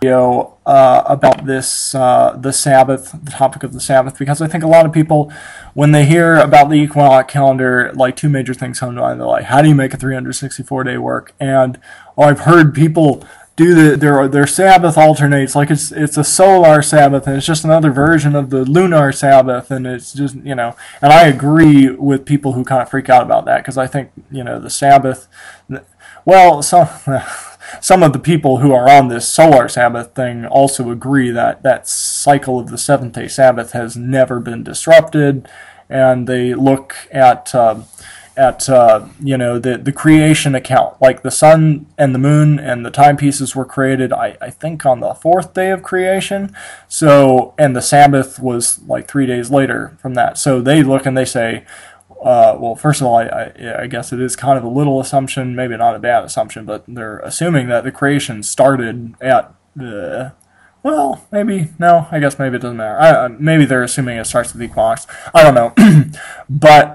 about this, the Sabbath, the topic of the Sabbath, because I think a lot of people, when they hear about the Equinox calendar, like two major things come to mind. They're like, how do you make a 364-day work? And I've heard people do their Sabbath alternates, like it's a solar Sabbath, and it's just another version of the lunar Sabbath, and it's just, and I agree with people who kind of freak out about that, because I think, the Sabbath, well, some of the people who are on this solar Sabbath thing also agree that that cycle of the seventh-day Sabbath has never been disrupted, and they look at the creation account, like the sun and the moon and the timepieces were created, I think, on the fourth day of creation. So, and the Sabbath was like 3 days later from that. So they look and they say, well, first of all, I guess it is kind of a little assumption, maybe not a bad assumption, but they're assuming that the creation started at well, maybe, no, I guess maybe it doesn't matter. Maybe they're assuming it starts with the equinox. I don't know. But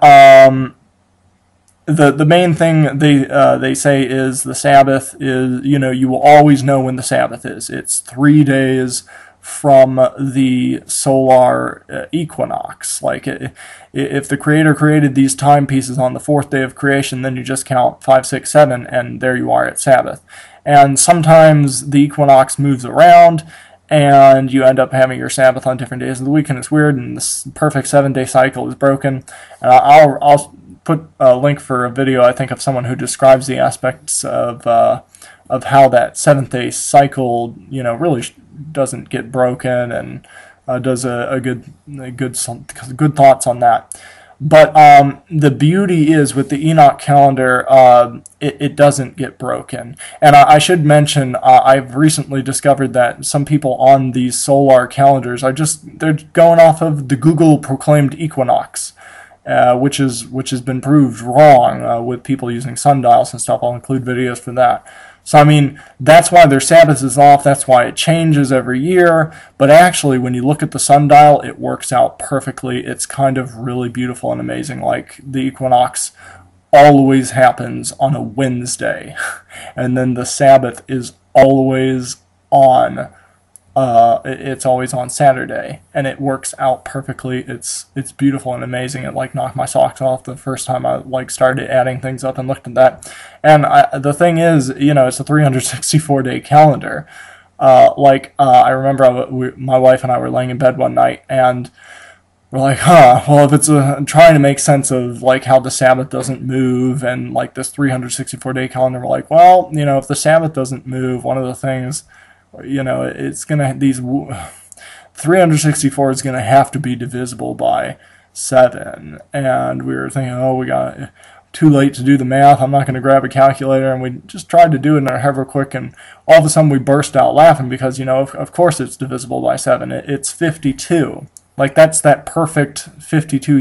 the main thing they say is the Sabbath is, you will always know when the Sabbath is. It's 3 days from the solar equinox. Like, if the Creator created these timepieces on the fourth day of creation, then you just count 5, 6, 7, and there you are at Sabbath. And sometimes the equinox moves around, and you end up having your Sabbath on different days of the week, and it's weird, and this perfect 7-day cycle is broken. And I'll put a link for a video, I think, of someone who describes the aspects of how that 7th-day cycle, really doesn't get broken, and does a good thoughts on that. But the beauty is with the Enoch calendar, it doesn't get broken. And I should mention, I've recently discovered that some people on these solar calendars they're going off of the Google proclaimed equinox. Which has been proved wrong with people using sundials and stuff. I'll include videos for that. So, I mean, that's why their Sabbath is off. That's why it changes every year. But actually, when you look at the sundial, it works out perfectly. It's kind of really beautiful and amazing. Like, the equinox always happens on a Wednesday. And then the Sabbath is always on it's always on Saturday, and it works out perfectly. It's beautiful and amazing. It knocked my socks off the first time I started adding things up and looked at that. And the thing is, it's a 364-day calendar. I remember my wife and I were laying in bed one night, and we're like, well, if it's trying to make sense of how the Sabbath doesn't move and this 364-day calendar, we're like, well, if the Sabbath doesn't move, one of the things, it's gonna, 364 is gonna have to be divisible by 7. And we were thinking, oh, we got too late to do the math. I'm not gonna grab a calculator, and we just tried to do it in our head real quick, and all of a sudden we burst out laughing because of course it's divisible by 7. It's 52. That's that perfect 52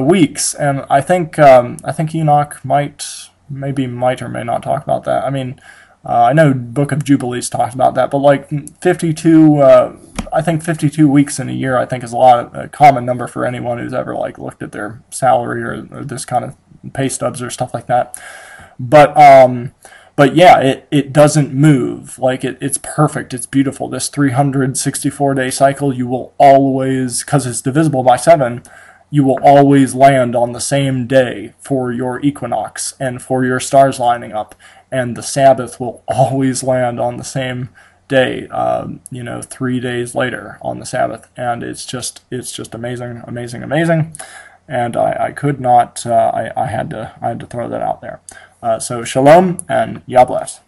weeks. And I think Enoch might or may not talk about that. I mean, I know Book of Jubilees talks about that, but 52, I think 52 weeks in a year, I think, is a common number for anyone who's ever looked at their salary or this kind of pay stubs or stuff like that. But yeah, it doesn't move. It's perfect. It's beautiful. This 364-day cycle, you will always, because it's divisible by 7, you will always land on the same day for your equinox and for your stars lining up. And the Sabbath will always land on the same day, 3 days later on the Sabbath. And it's just amazing, amazing, amazing. And I could not, I had to throw that out there. So shalom and Yah bless.